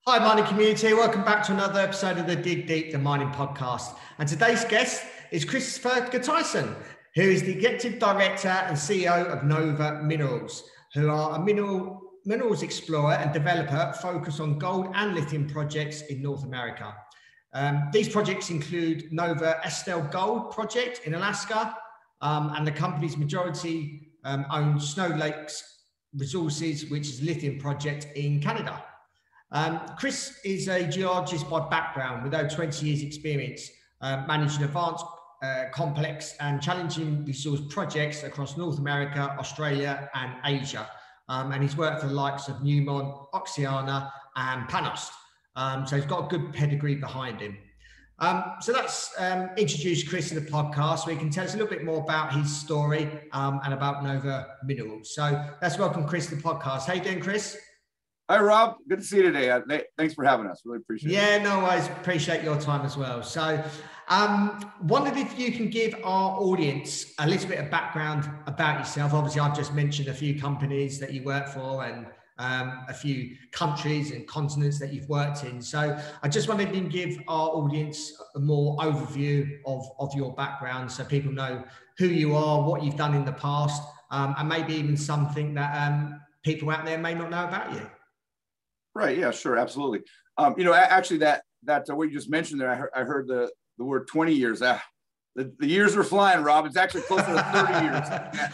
Hi, mining community. Welcome back to another episode of the Dig Deep, the mining podcast. And today's guest is Chris Gerteisen, who is the Executive Director and CEO of Nova Minerals, who are a minerals explorer and developer focused on gold and lithium projects in North America. These projects include Nova Estelle Gold Project in Alaska, and the company's majority owned Snow Lakes Resources, which is a lithium project in Canada. Chris is a geologist by background with over 20 years experience managing advanced, complex and challenging resource projects across North America, Australia and Asia. And he's worked for the likes of Newmont, Oxiana and Pan Aust. So he's got a good pedigree behind him. So let's introduce Chris to the podcast so he can tell us a little bit more about his story and about Nova Minerals. So let's welcome Chris to the podcast. How you doing, Chris? Hi, Rob. Good to see you today. Thanks for having us. Really appreciate it. Yeah, no worries. Appreciate your time as well. So wondered if you can give our audience a little bit of background about yourself. Obviously, I've just mentioned a few companies that you work for and a few countries and continents that you've worked in. So I just wondered if you can give our audience a more overview of your background so people know who you are, what you've done in the past, and maybe even something that people out there may not know about you. Right. Yeah, sure. Absolutely. Actually that what you just mentioned there, I heard the word 20 years. The years are flying, Rob. It's actually closer to 30 years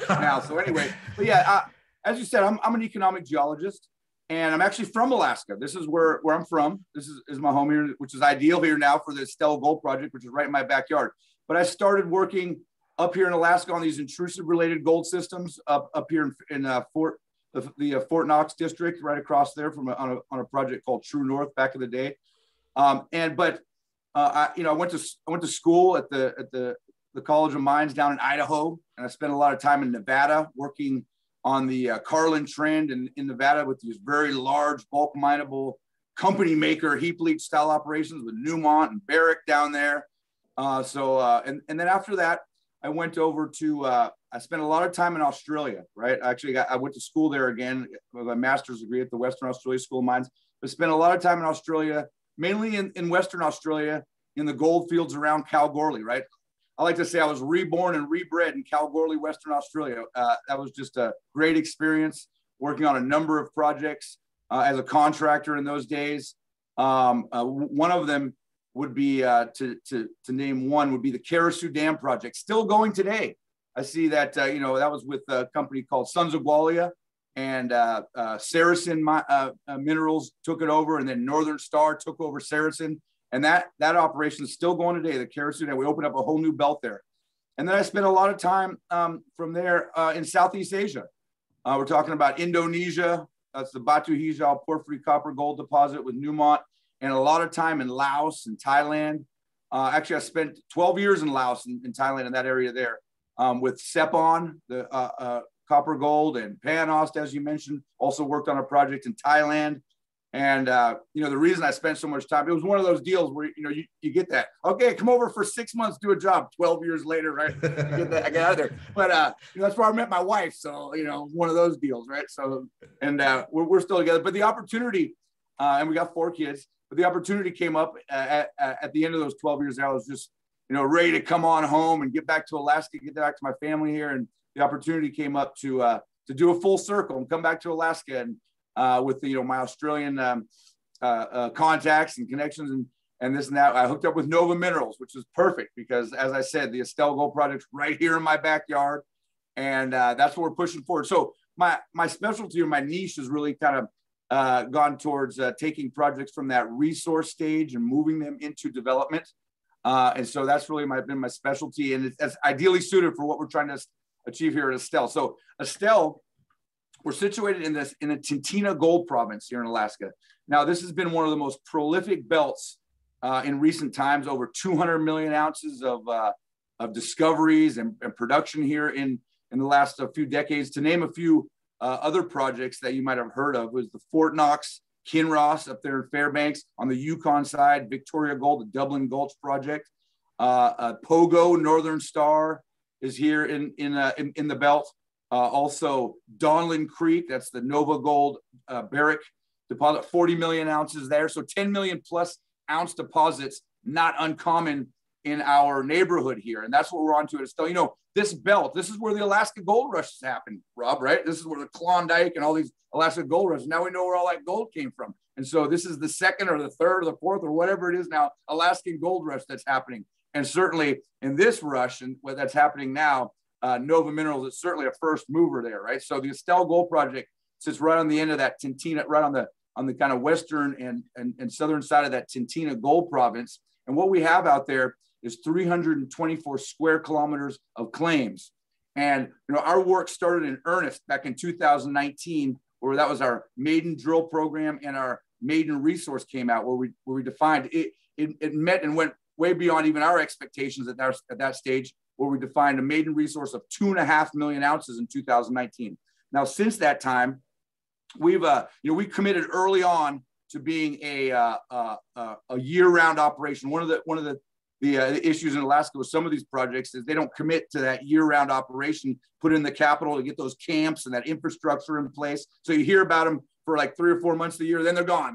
now. So anyway, but yeah, as you said, I'm an economic geologist and I'm actually from Alaska. This is where I'm from. This is my home here, which is ideal here now for the Estelle Gold Project, which is right in my backyard. But I started working up here in Alaska on these intrusive related gold systems up here in the Fort Knox district, right across there from on a project called True North back in the day. I went to school at the College of Mines down in Idaho, and I spent a lot of time in Nevada working on the Carlin Trend in Nevada with these very large bulk mineable company maker heap leach style operations with Newmont and Barrick down there. And then after that, I went over to, I spent a lot of time in Australia, right? Actually, I went to school there again with a master's degree at the Western Australia School of Mines. I spent a lot of time in Australia, mainly in Western Australia, in the gold fields around Kalgoorlie, right? I like to say I was reborn and rebred in Kalgoorlie, Western Australia. That was just a great experience working on a number of projects as a contractor in those days. One of them would be, to name one, would be the Carosue Dam project, still going today. I see that, that was with a company called Sons of Gwalia, and Saracen Minerals took it over, and then Northern Star took over Saracen. And that operation is still going today, the Carosue Dam. We opened up a whole new belt there. And then I spent a lot of time from there in Southeast Asia. We're talking about Indonesia. That's the Batu Hijau porphyry copper gold deposit with Newmont. And a lot of time in Laos and Thailand. Actually, I spent 12 years in Laos and in Thailand in that area there with Sepon, the copper gold, and Pan Aust, as you mentioned. Also worked on a project in Thailand. And, the reason I spent so much time, it was one of those deals where, you get that, okay, come over for 6 months, do a job. 12 years later, right? I get out of there. But, that's where I met my wife. So, one of those deals, right? So, and we're still together. But the opportunity, and we got 4 kids, but the opportunity came up at the end of those 12 years. I was just, ready to come on home and get back to Alaska, get back to my family here. And the opportunity came up to do a full circle and come back to Alaska and with my Australian contacts and connections and this and that. I hooked up with Nova Minerals, which is perfect because, as I said, the Estelle Gold Project's right here in my backyard, and that's what we're pushing forward. So my specialty or my niche has really kind of gone towards taking projects from that resource stage and moving them into development. And so that's really been my specialty, and it's ideally suited for what we're trying to achieve here at Estelle. So Estelle, we're situated in the Tintina Gold Province here in Alaska. Now, this has been one of the most prolific belts in recent times, over 200 million ounces of discoveries and production here in the last few decades. To name a few other projects that you might have heard of was the Fort Knox Kinross up there in Fairbanks. On the Yukon side, Victoria Gold, the Dublin Gulch project. Pogo, Northern Star is here in the belt. Also Donlin Creek, that's the Nova Gold Barrick deposit, 40 million ounces there. So 10 million plus ounce deposits, not uncommon in our neighborhood here. And that's what we're on to. It's still, you know, this belt, this is where the Alaska gold rushes happened, Rob, right? This is where the Klondike and all these Alaska gold rushes. Now we know where all that gold came from. And so this is the second or the third or the fourth or whatever it is now, Alaskan gold rush that's happening. And certainly in this rush and what that's happening now, Nova Minerals is certainly a first mover there, right? So the Estelle Gold Project sits right on the end of that Tintina, right on the kind of western and southern side of that Tintina gold province. And what we have out there is 324 square kilometers of claims. And you know, our work started in earnest back in 2019, where that was our maiden drill program and our maiden resource came out, where we defined it. It met and went way beyond even our expectations at that stage, where we defined a maiden resource of 2.5 million ounces in 2019. Now, since that time, we've we committed early on to being a year-round operation. One of the issues in Alaska with some of these projects is they don't commit to that year-round operation, put in the capital to get those camps and that infrastructure in place. So you hear about them for like 3 or 4 months a year, then they're gone,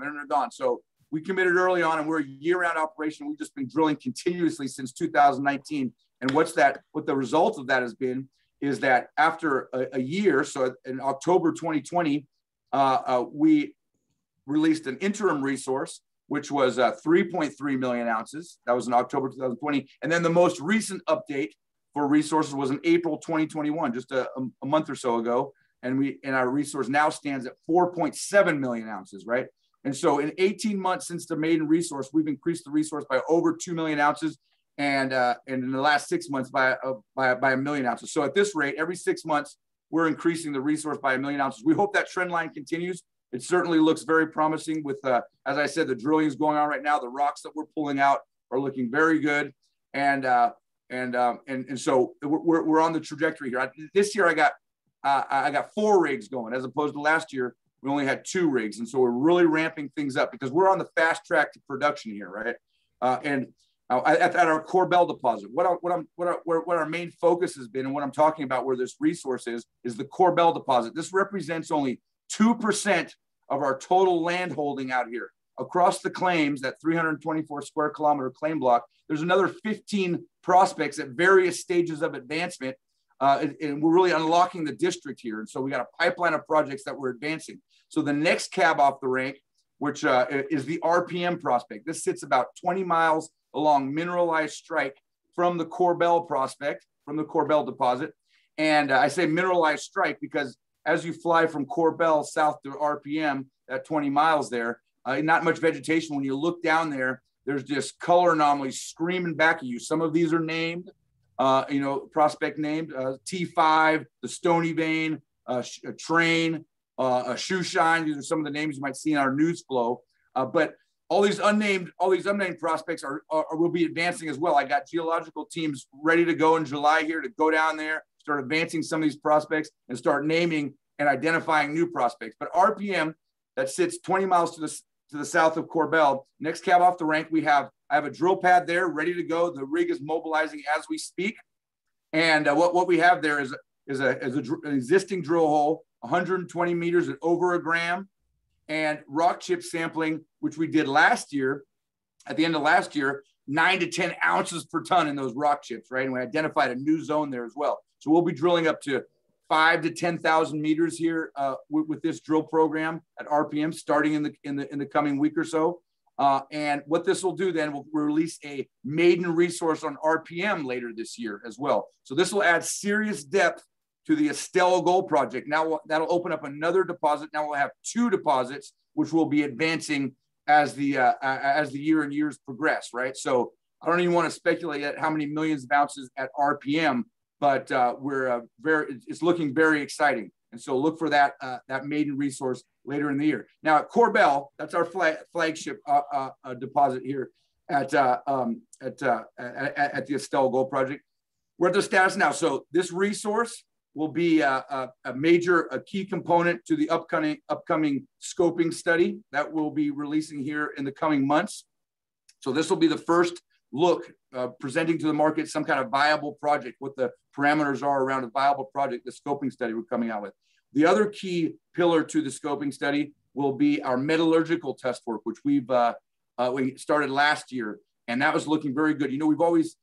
So we committed early on, and we're a year-round operation. We've just been drilling continuously since 2019. And what the result of that has been is that after a year, so in October 2020, we released an interim resource, which was 3.3 million ounces. That was in October 2020. And then the most recent update for resources was in April 2021, just a month or so ago. And our resource now stands at 4.7 million ounces, right? And so in 18 months since the maiden resource, we've increased the resource by over 2 million ounces, and in the last 6 months by 1 million ounces. So at this rate, every 6 months, we're increasing the resource by 1 million ounces. We hope that trend line continues. It certainly looks very promising with, as I said, the drilling is going on right now. The rocks that we're pulling out are looking very good. And so we're on the trajectory here. This year I got 4 rigs going, as opposed to last year, we only had 2 rigs. And so we're really ramping things up because we're on the fast track to production here, right? At our Korbel deposit, what our main focus has been, and what I'm talking about where this resource is the Korbel deposit. This represents only 2% of our total land holding out here. Across the claims, that 324 square kilometer claim block, there's another 15 prospects at various stages of advancement. And we're really unlocking the district here. And so we got a pipeline of projects that we're advancing. So the next cab off the rank, which is the RPM prospect. This sits about 20 miles along mineralized strike from the Korbel prospect, from the Korbel deposit. And I say mineralized strike because as you fly from Korbel south to RPM, at 20 miles there, not much vegetation. When you look down there, there's just color anomalies screaming back at you. Some of these are named, prospect named, T5, the Stony Vein, a Train, a Shoe Shine. These are some of the names you might see in our news flow. But all these unnamed prospects will be advancing as well. I got geological teams ready to go in July here to go down there, start advancing some of these prospects and start naming and identifying new prospects. But RPM, that sits 20 miles to the south of Korbel, next cab off the rank, I have a drill pad there ready to go. The rig is mobilizing as we speak. And what we have there is an existing drill hole, 120 meters at over a gram, and rock chip sampling, which we did last year. At the end of last year, 9 to 10 ounces per ton in those rock chips, right? And we identified a new zone there as well. So we'll be drilling up to 5,000 to 10,000 meters here with this drill program at RPM, starting in the coming week or so. And what this will do then, we'll release a maiden resource on RPM later this year as well. So this will add serious depth to the Estelle Gold Project. Now that'll open up another deposit. Now we'll have 2 deposits, which will be advancing as the year and years progress, right? So I don't even want to speculate yet how many millions of ounces at RPM, but it's looking very exciting. And so look for that maiden resource later in the year. Now at Korbel, that's our flagship deposit here at the Estelle Gold Project. We're at the status now. So this resource will be a key component to the upcoming scoping study that we'll be releasing here in the coming months. So this will be the first look, presenting to the market some kind of viable project, what the parameters are around a viable project, the scoping study we're coming out with. The other key pillar to the scoping study will be our metallurgical test work, which we started last year, and that was looking very good. You know, we've always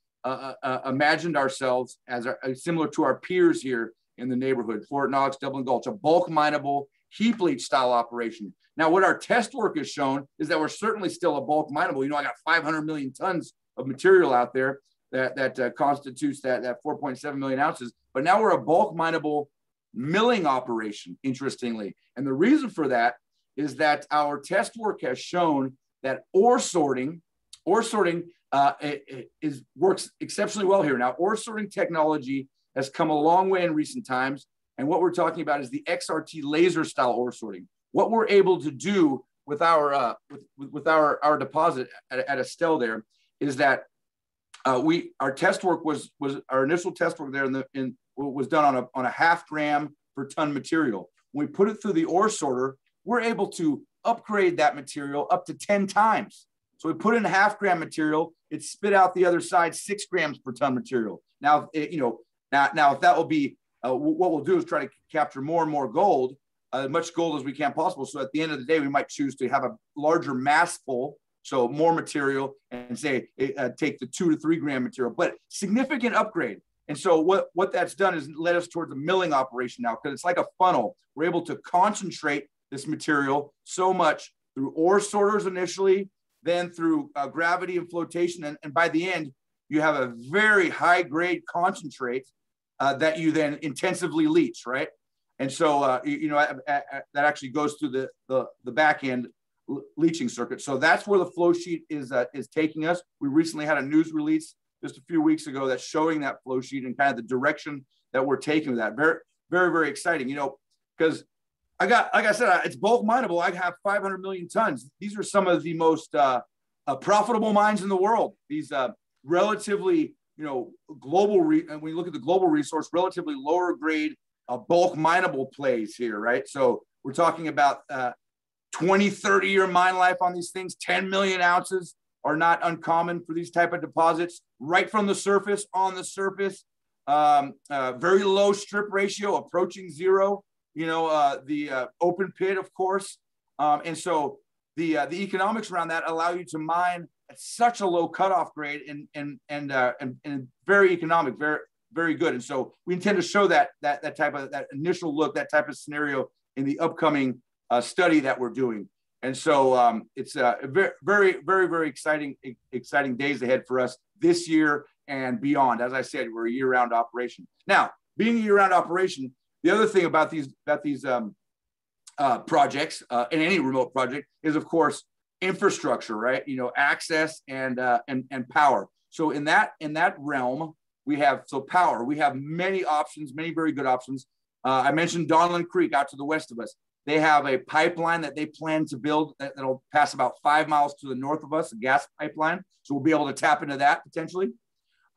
imagined ourselves as similar to our peers here in the neighborhood, Fort Knox, Dublin Gulch, a bulk mineable heap leach style operation. Now, what our test work has shown is that we're certainly still a bulk mineable. You know, I got 500 million tons of material out there that constitutes that 4.7 million ounces. But now we're a bulk mineable milling operation, interestingly. And the reason for that is that our test work has shown that ore sorting works exceptionally well here. Now, ore sorting technology has come a long way in recent times. And what we're talking about is the XRT laser style ore sorting. What we're able to do with our deposit at Estelle there is that our test work was our initial test work there was done on a half gram per ton material. When we put it through the ore sorter, we're able to upgrade that material up to 10 times. So we put in a half gram material, it spit out the other side 6 grams per ton material. Now, now if that will be what we'll do is try to capture more and more gold, as much gold as we can possible. So at the end of the day, we might choose to have a larger mass pull, so more material, and say take the 2 to 3 gram material, but significant upgrade. And so what that's done is led us towards a milling operation now, because it's like a funnel. We're able to concentrate this material so much through ore sorters initially, then through gravity and flotation. And by the end, you have a very high grade concentrate that you then intensively leach, right? And so, that actually goes through the back end leaching circuit. So that's where the flow sheet is taking us. We recently had a news release just a few weeks ago that's showing that flow sheet and kind of the direction that we're taking with that. Very, very, very exciting, because like I said, it's bulk mineable. I have 500 million tons. These are some of the most profitable mines in the world. These relatively, global, and when you look at the global resource, relatively lower grade bulk mineable plays here, right? So we're talking about 20, 30-year mine life on these things. 10 million ounces are not uncommon for these type of deposits, right from the surface, on the surface. Very low strip ratio, approaching zero. The open pit, of course. And so the economics around that allow you to mine at such a low cutoff grade and very economic, very, very good. And so we intend to show that initial look, that type of scenario in the upcoming study that we're doing. And so it's a very, very, very, very exciting days ahead for us this year and beyond. As I said, we're a year-round operation. Now, being a year-round operation, the other thing about these projects, in any remote project, is of course infrastructure, right? Access and power. So in that realm, we have power. We have many options, many very good options. I mentioned Donlin Creek out to the west of us. They have a pipeline that they plan to build that'll pass about 5 miles to the north of us, a gas pipeline. So we'll be able to tap into that potentially.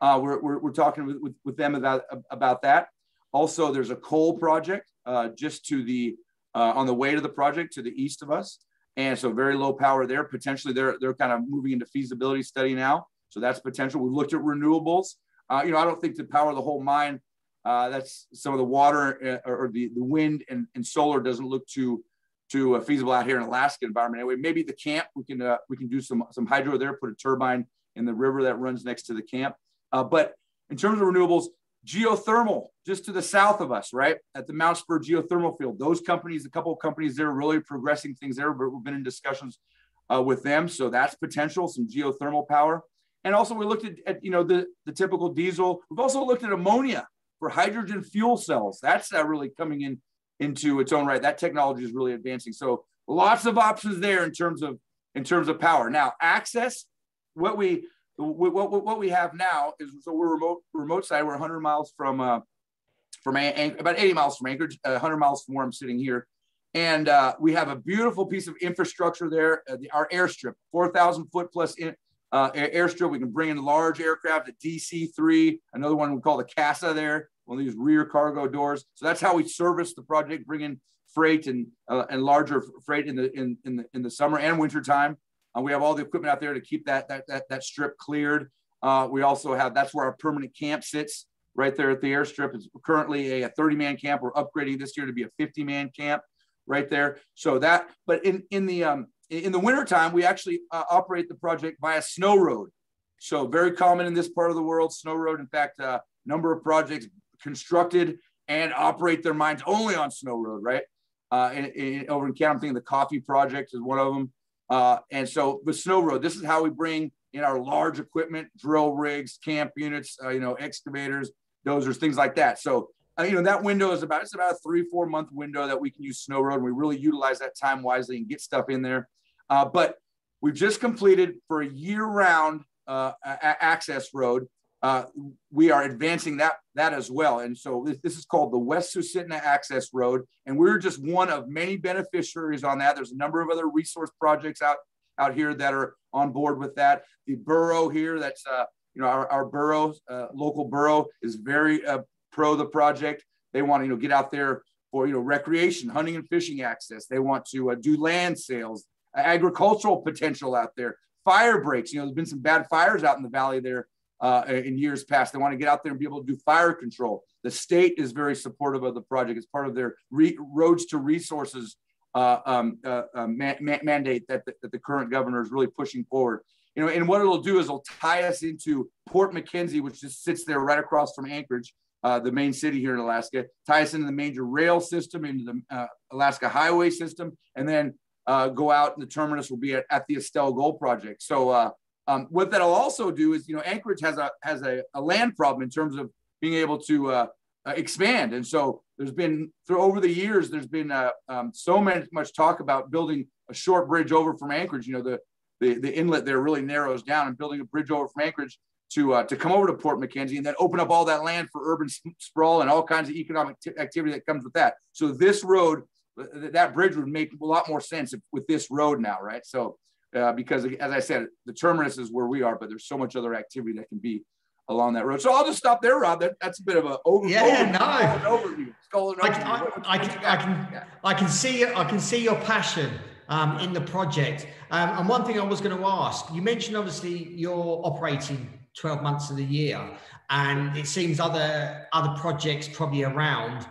We're talking with them about that. Also, there's a coal project just to the on the way to the project to the east of us, and so very low power there. Potentially, they're kind of moving into feasibility study now, so that's potential. We've looked at renewables. I don't think to power the whole mine, that's some of the water or the wind and solar doesn't look too feasible out here in Alaska environment. Anyway, maybe the camp we can do some hydro there, put a turbine in the river that runs next to the camp. But in terms of renewables, geothermal just to the south of us, right at the Mount Spur geothermal field. Those companies, a couple of companies there, are really progressing things there. But we've been in discussions with them, so that's potential, some geothermal power. And also we looked at the typical diesel. We've also looked at ammonia for hydrogen fuel cells. That's really coming into its own right. That technology is really advancing. So lots of options there in terms of power. Now access, what we have now is, so we're remote side. We're 100 miles from about 80 miles from Anchorage, 100 miles from where I'm sitting here. And we have a beautiful piece of infrastructure there. Our airstrip, 4,000 foot plus airstrip. We can bring in large aircraft, a DC-3, another one we call the CASA there, one of these rear cargo doors. So that's how we service the project, bring in freight and larger freight in the summer and winter time. We have all the equipment out there to keep that strip cleared. We also have, that's where our permanent camp sits, right there at the airstrip. It's currently a 30-man camp. We're upgrading this year to be a 50-man camp. right there. So that, but in the wintertime, we actually operate the project via snow road. So very common in this part of the world, snow road. In fact, a number of projects constructed and operate their mines only on snow road, right? Over in Canada, I'm thinking the Coffee Project is one of them. And so the snow road, this is how we bring in our large equipment, drill rigs, camp units, excavators, dozers, things like that. So, that window is it's about a 3-4 month window that we can use snow road. And we really utilize that time wisely and get stuff in there. But we've just completed for a year-round access road. We are advancing that as well. And so this is called the West Susitna Access Road. And we're just one of many beneficiaries on that. There's a number of other resource projects out here that are on board with that. The borough here, that's, our borough, local borough is very pro the project. They want to, get out there for, recreation, hunting and fishing access. They want to do land sales, agricultural potential out there, fire breaks. There's been some bad fires out in the valley there in years past. They want to get out there and be able to do fire control. The state is very supportive of the project. It's part of their roads to resources mandate that the current governor is really pushing forward. And what it'll do is it'll tie us into Port McKenzie, which just sits there right across from Anchorage, the main city here in Alaska, tie us into the major rail system, into the Alaska highway system, and then go out, and the terminus will be at the Estelle Gold Project. So what that'll also do is, Anchorage has a land problem in terms of being able to expand. And so there's been, over the years, there's been so much talk about building a short bridge over from Anchorage. The inlet there really narrows down, and building a bridge over from Anchorage to come over to Port McKenzie and then open up all that land for urban sprawl and all kinds of economic activity that comes with that. So this road, that bridge would make a lot more sense with this road now, right? So because, as I said, the terminus is where we are, but there's so much other activity that can be along that road. So I'll just stop there, Rob. That's a bit of an overview. I can see your passion in the project. And one thing I was going to ask, you mentioned obviously you're operating 12 months of the year, and it seems other projects probably around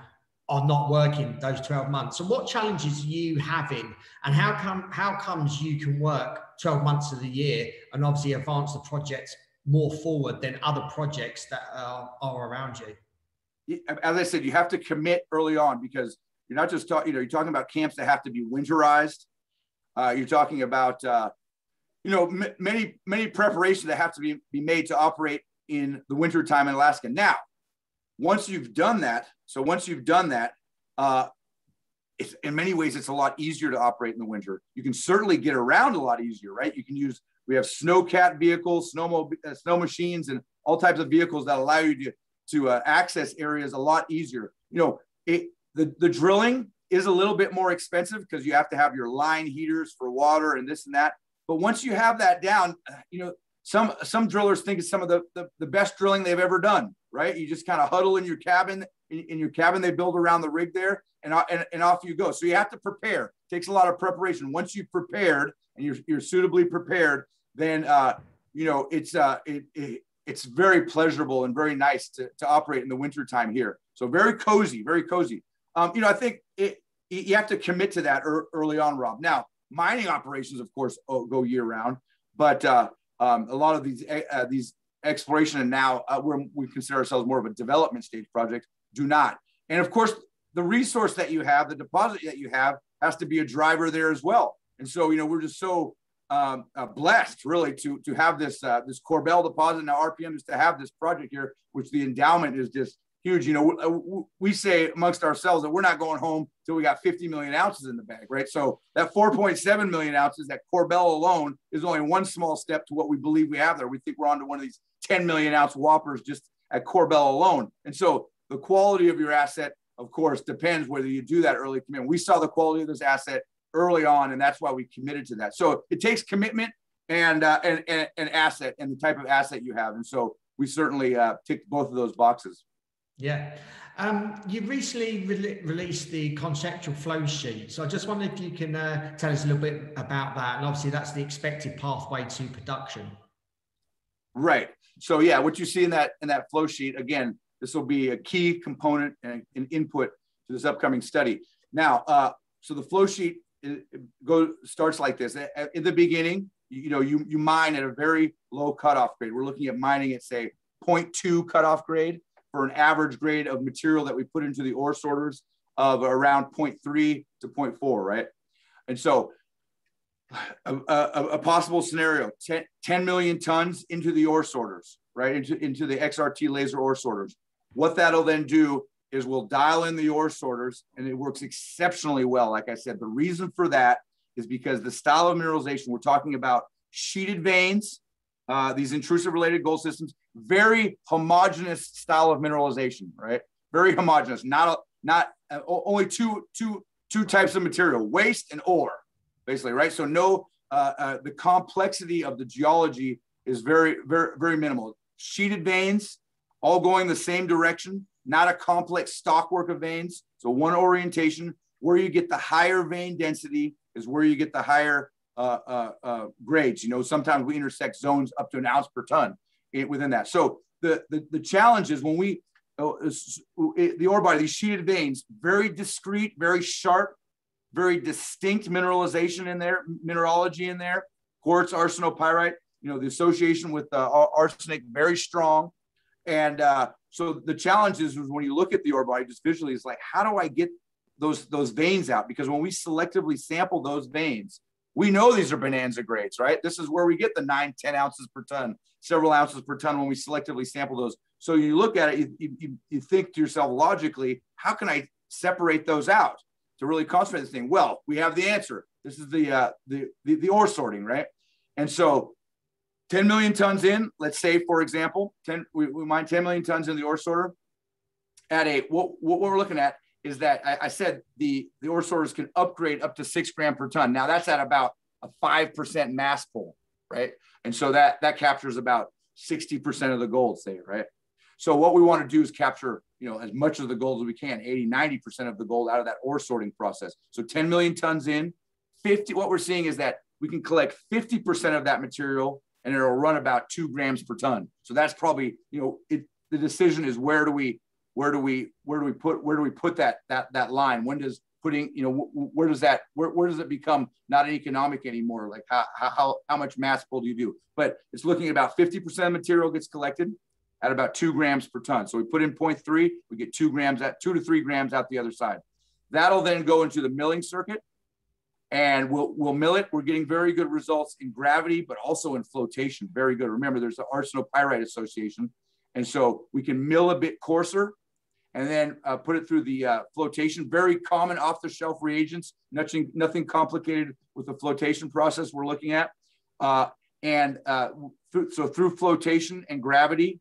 are not working those 12 months. So what challenges are you having, and how comes you can work 12 months of the year and obviously advance the project more forward than other projects that are around you? As I said, you have to commit early on, because you're not just talking, you're talking about camps that have to be winterized. You're talking about, many preparations that have to be made to operate in the wintertime in Alaska. Now, once you've done that, it's, in many ways, it's a lot easier to operate in the winter. You can certainly get around a lot easier, right? We have snowcat vehicles, snow machines, and all types of vehicles that allow you to access areas a lot easier. The drilling is a little bit more expensive because you have to have your line heaters for water and this and that. But once you have that down, some drillers think it's some of the best drilling they've ever done, right? You just kind of huddle in your cabin. In your cabin, they build around the rig there, and off you go. So you have to prepare. It takes a lot of preparation. Once you've prepared and you're suitably prepared, then it's very pleasurable and very nice to operate in the wintertime here. So very cozy, very cozy. I think you have to commit to that early on, Rob. Now, mining operations, of course, go year round, but a lot of these exploration and now we consider ourselves more of a development stage project, do not. And of course, the resource that you have, the deposit that you have, has to be a driver there as well. And so, we're just so blessed, really, to have this Korbel deposit. Now, RPM is to have this project here, which the endowment is just huge. We say amongst ourselves that we're not going home till we got 50 million ounces in the bag, right? So that 4.7 million ounces at Korbel alone is only one small step to what we believe we have there. We think we're on to one of these 10 million ounce whoppers just at Korbel alone. And so the quality of your asset, of course, depends whether you do that early commitment. We saw the quality of this asset early on, and that's why we committed to that. So it takes commitment and an asset and the type of asset you have. And so we certainly ticked both of those boxes. Yeah. You recently released the conceptual flow sheet. So I just wondered if you can tell us a little bit about that. And obviously that's the expected pathway to production. Right. So yeah, what you see in that flow sheet, again, this will be a key component and an input to this upcoming study. Now, so the flow sheet starts like this. In the beginning, you mine at a very low cutoff grade. We're looking at mining at, say, 0.2 cutoff grade for an average grade of material that we put into the ore sorters of around 0.3 to 0.4, right? And so a possible scenario, 10 million tons into the ore sorters, right? Into the XRT laser ore sorters. What that'll then do is we'll dial in the ore sorters, and it works exceptionally well. Like I said, the reason for that is because the style of mineralization, we're talking about sheeted veins, these intrusive related gold systems, very homogeneous style of mineralization, right? Very homogeneous, only two types of material, waste and ore, basically, right? So the complexity of the geology is very, very, very minimal. Sheeted veins, all going the same direction, not a complex stockwork of veins. So one orientation. Where you get the higher vein density is where you get the higher grades. Sometimes we intersect zones up to an ounce per ton within that. So the challenge is when the ore body, these sheeted veins, very discrete, very sharp, very distinct mineralization in there, mineralogy in there, quartz, arsenopyrite, the association with arsenic, very strong. And so the challenge is when you look at the ore body just visually, it's like, how do I get those veins out? Because when we selectively sample those veins, we know these are bonanza grades, right? This is where we get the 9-10 ounces per ton, several ounces per ton when we selectively sample those. So you look at it, you think to yourself logically, how can I separate those out to really concentrate this thing? Well, we have the answer. This is the ore sorting, right? And so 10 million tons in, let's say, for example, we mine 10 million tons in the ore sorter. What we're looking at is that I said the ore sorters can upgrade up to 6 grams per ton. Now that's at about a 5% mass pull, right? And so that captures about 60% of the gold, say, right? So what we want to do is capture, as much of the gold as we can, 80-90% of the gold out of that ore sorting process. So 10 million tons in, what we're seeing is that we can collect 50% of that material, and it'll run about 2 grams per ton. So that's probably, the decision is where do we put that line? When does where does it become not economic anymore? Like how much mass pull do you do? But it's looking at about 50% of material gets collected at about 2 grams per ton. So we put in 0.3, we get 2 to 3 grams out the other side. That'll then go into the milling circuit, and we'll mill it. We're getting very good results in gravity, but also in flotation. Very good. Remember, there's the arsenopyrite association. And so we can mill a bit coarser and then put it through the flotation. Very common off-the-shelf reagents, nothing complicated with the flotation process we're looking at. So through flotation and gravity,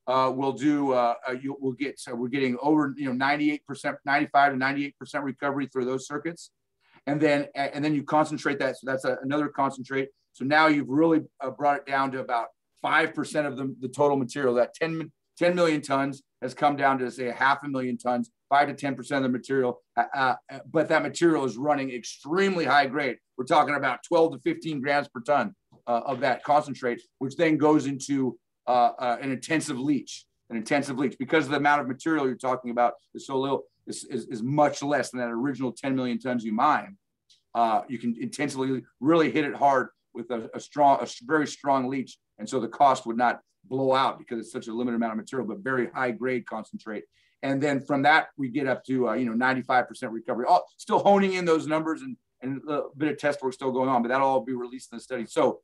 we're getting over 98%, 95 to 98% recovery through those circuits. And then you concentrate that. So that's another concentrate. So now you've really brought it down to about 5% of the total material. That 10 million tons has come down to, say, 500,000 tons, 5 to 10% of the material. But that material is running extremely high grade. We're talking about 12 to 15 grams per ton of that concentrate, which then goes into an intensive leach. Because of the amount of material you're talking about is so little, is much less than that original 10 million tons you mine. You can intensively really hit it hard with a very strong leach. And so the cost would not blow out because it's such a limited amount of material, but very high grade concentrate. And then from that, we get up to 95% recovery. Still honing in those numbers, and a bit of test work still going on, but that'll all be released in the study. So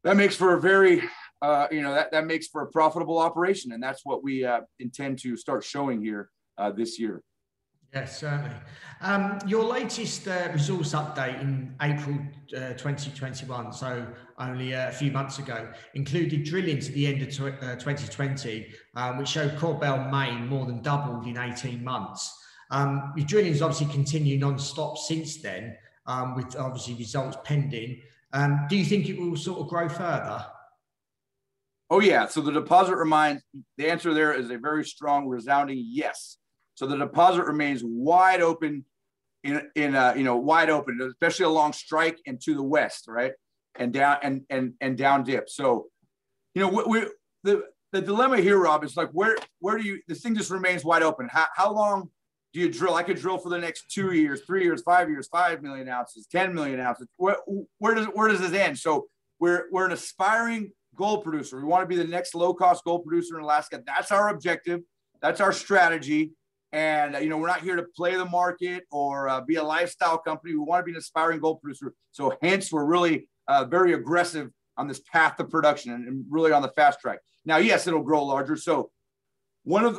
that makes for a very, that makes for a profitable operation. And that's what we intend to start showing here this year. Yes, certainly. Your latest resource update in April 2021, so only a few months ago, included drilling to the end of 2020, which showed Korbel Main more than doubled in 18 months. Your drilling has obviously continued non-stop since then, with obviously results pending. Do you think it will sort of grow further? Oh, yeah. So the deposit remains, the answer there is a very strong, resounding yes. So the deposit remains wide open, wide open, especially along strike and to the west, right, and down and down dip. So, the dilemma here, Rob, is like where do you? This thing just remains wide open. How long do you drill? I could drill for the next 2 years, 3 years, 5 years, 5 million ounces, 10 million ounces. Where does this end? So we're an aspiring gold producer. We want to be the next low-cost gold producer in Alaska. That's our objective. That's our strategy. And, we're not here to play the market or be a lifestyle company. We want to be an aspiring gold producer. So hence, we're really very aggressive on this path to production and really on the fast track. Now, yes, it'll grow larger. So we're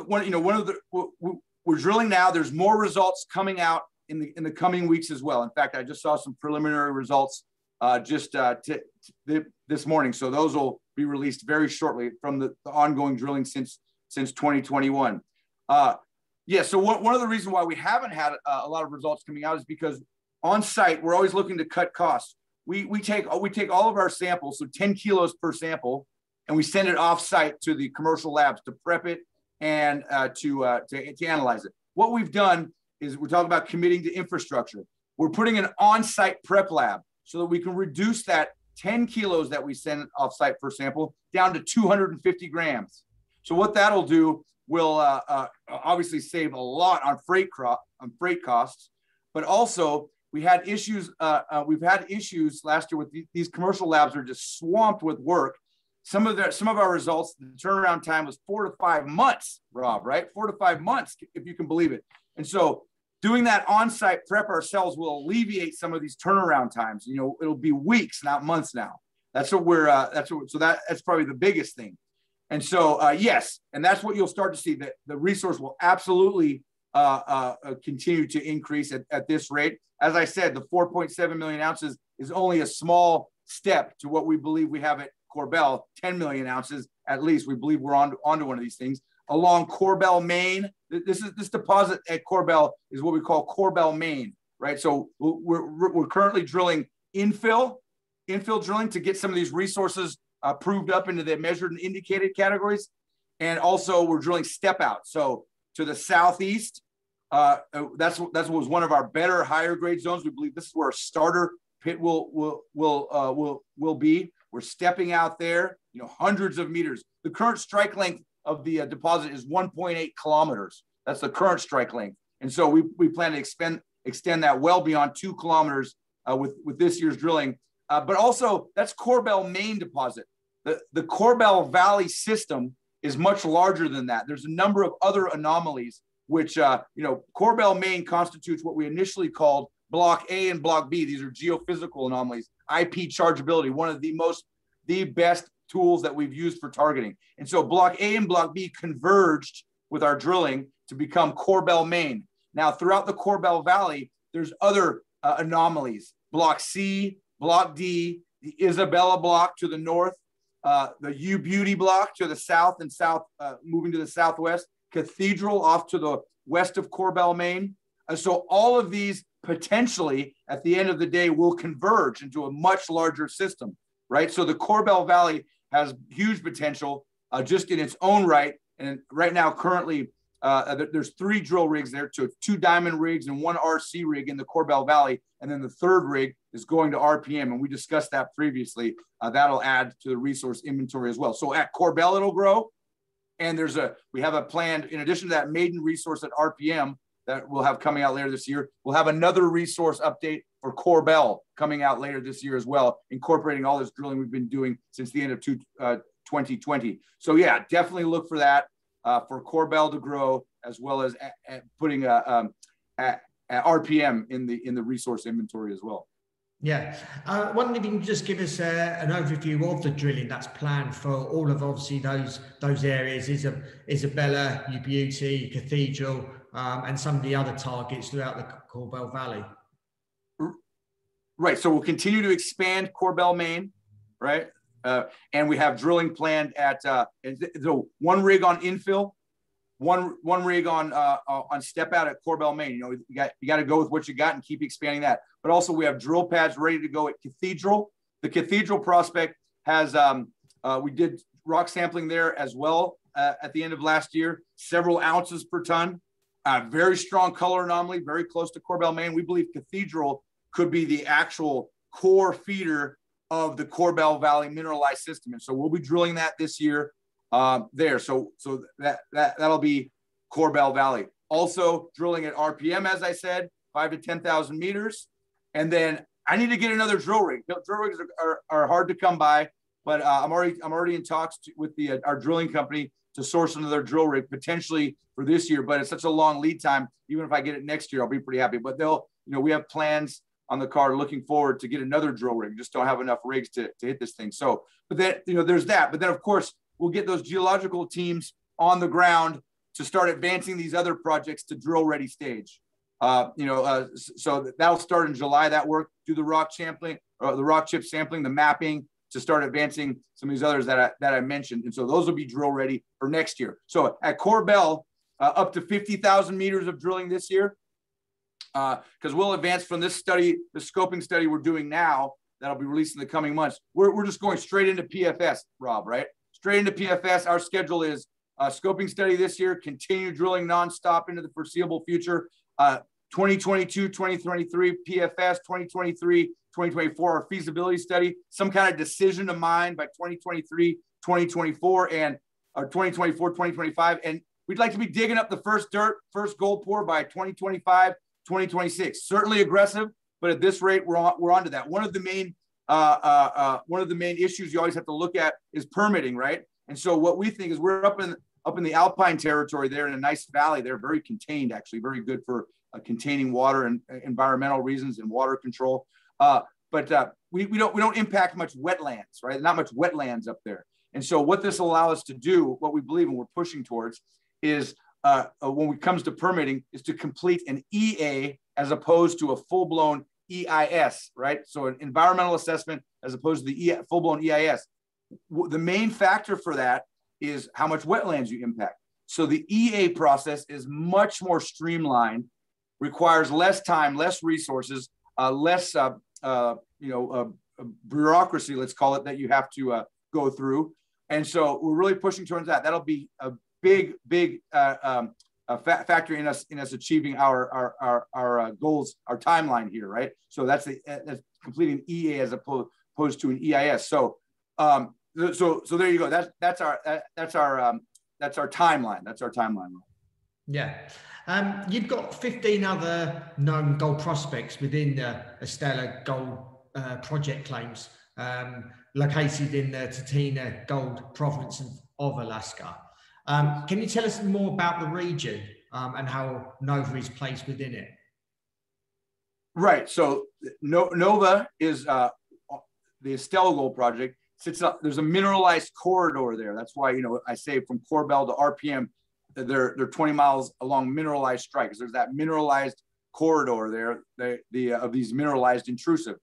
drilling now. There's more results coming out in the coming weeks as well. In fact, I just saw some preliminary results this morning. So those will be released very shortly from the ongoing drilling since 2021. So one of the reasons why we haven't had a lot of results coming out is because on site, we're always looking to cut costs. We take all of our samples, so 10 kilos per sample, and we send it off site to the commercial labs to prep it and to analyze it. What we've done is we're talking about committing to infrastructure. We're putting an on-site prep lab so that we can reduce that 10 kilos that we send off site per sample down to 250 grams. So what that'll do will obviously save a lot on freight costs, but also we've had issues last year with these commercial labs are just swamped with work. Some of our results, the turnaround time was 4 to 5 months, Rob, right? 4 to 5 months, if you can believe it. And so doing that on-site prep ourselves will alleviate some of these turnaround times. It'll be weeks, not months now. That's probably the biggest thing. And so, yes, and that's what you'll start to see, that the resource will absolutely continue to increase at this rate. As I said, the 4.7 million ounces is only a small step to what we believe we have at Korbel, 10 million ounces at least. We believe we're onto one of these things. Along Korbel Main, this deposit at Korbel is what we call Korbel Main, right? So we're currently drilling infill drilling to get some of these resources proved up into the measured and indicated categories. And also we're drilling step out. So to the southeast, that's was one of our better higher grade zones. We believe this is where a starter pit will be. We're stepping out there, hundreds of meters. The current strike length of the deposit is 1.8 kilometers. That's the current strike length. And so we plan to extend that well beyond 2 kilometers with this year's drilling. But also that's Korbel Main deposit. The Korbel Valley system is much larger than that. There's a number of other anomalies, which, Korbel Main constitutes what we initially called Block A and Block B. These are geophysical anomalies, IP chargeability, one of the best tools that we've used for targeting. And so Block A and Block B converged with our drilling to become Korbel Main. Now, throughout the Korbel Valley, there's other anomalies. Block C, Block D, the Isabella block to the north, the U Beauty block to the south and moving to the southwest, Cathedral off to the west of Korbel Main. So all of these potentially at the end of the day will converge into a much larger system, right? So the Korbel Valley has huge potential just in its own right. And right now, currently, there's 3 drill rigs there, 2 diamond rigs and 1 RC rig in the Korbel Valley. And then the 3rd rig is going to RPM. And we discussed that previously. That'll add to the resource inventory as well. So at Korbel, it'll grow. And we have a planned, in addition to that maiden resource at RPM that we'll have coming out later this year, we'll have another resource update for Korbel coming out later this year as well, incorporating all this drilling we've been doing since the end of 2020. So yeah, definitely look for that for Korbel to grow, as well as putting at RPM in the resource inventory as well. Yeah, I wonder if you can just give us an overview of the drilling that's planned for all of obviously those areas, Isabella, U Beauty, Cathedral, and some of the other targets throughout the Korbel Valley. Right, so we'll continue to expand Korbel Main, right? And we have drilling planned at so 1 rig on infill, one rig on step out at Korbel Main. You got to go with what you got and keep expanding that. But also we have drill pads ready to go at Cathedral. The Cathedral prospect has we did rock sampling there as well at the end of last year, several ounces per ton. Very strong color anomaly, very close to Korbel Main. We believe Cathedral could be the actual core feeder of the Korbel Valley mineralized system. And so we'll be drilling that this year there. So that'll be Korbel Valley. Also drilling at RPM, as I said, 5 to 10,000 meters. And then I need to get another drill rig. Drill rigs are hard to come by, but I'm already in talks with our drilling company to source another drill rig potentially for this year. But it's such a long lead time. Even if I get it next year, I'll be pretty happy. But we have plans on the card looking forward to get another drill rig. Just don't have enough rigs to hit this thing. So, but then, there's that. But then of course, we'll get those geological teams on the ground to start advancing these other projects to drill ready stage. So that'll start in July, that work, do the rock sampling, the rock chip sampling, the mapping, to start advancing some of these others that I mentioned. And so those will be drill ready for next year. So at Korbel, up to 50,000 meters of drilling this year, because we'll advance from this study, the scoping study we're doing now, that'll be released in the coming months. We're just going straight into PFS, Rob, right? Straight into PFS. Our schedule is scoping study this year, continue drilling nonstop into the foreseeable future. 2022, 2023 PFS, 2023, 2024, our feasibility study, some kind of decision to mine by 2023, 2024, and 2024, 2025. And we'd like to be digging up the first first gold pour by 2025, 2026. Certainly aggressive, but at this rate, we're on to that. One of the main issues you always have to look at is permitting, right? And so what we think is we're up in the Alpine territory there in a nice valley. They're very contained, actually, very good for containing water and environmental reasons and water control. But we don't impact much wetlands, right? Not much wetlands up there. And so what this will allow us to do, what we believe and we're pushing towards, is when it comes to permitting, is to complete an EA as opposed to a full-blown EIS, right? So an environmental assessment as opposed to the full-blown EIS. The main factor for that is how much wetlands you impact. So the EA process is much more streamlined, requires less time, less resources, less bureaucracy, let's call it, that you have to go through. And so we're really pushing towards that. That'll be a big factor in us achieving our goals, our timeline here, right? So that's completing EA as opposed to an EIS. So there you go. That's our timeline. That's our timeline. Yeah. You've got 15 other known gold prospects within the Estelle Gold Project claims, located in the Tatina Gold Province of Alaska. Can you tell us more about the region and how Nova is placed within it? Right. So Nova is the Estelle Gold Project. There's a mineralized corridor there. That's why, I say from Korbel to RPM, they're 20 miles along mineralized strikes. There's that mineralized corridor there, of these mineralized intrusive.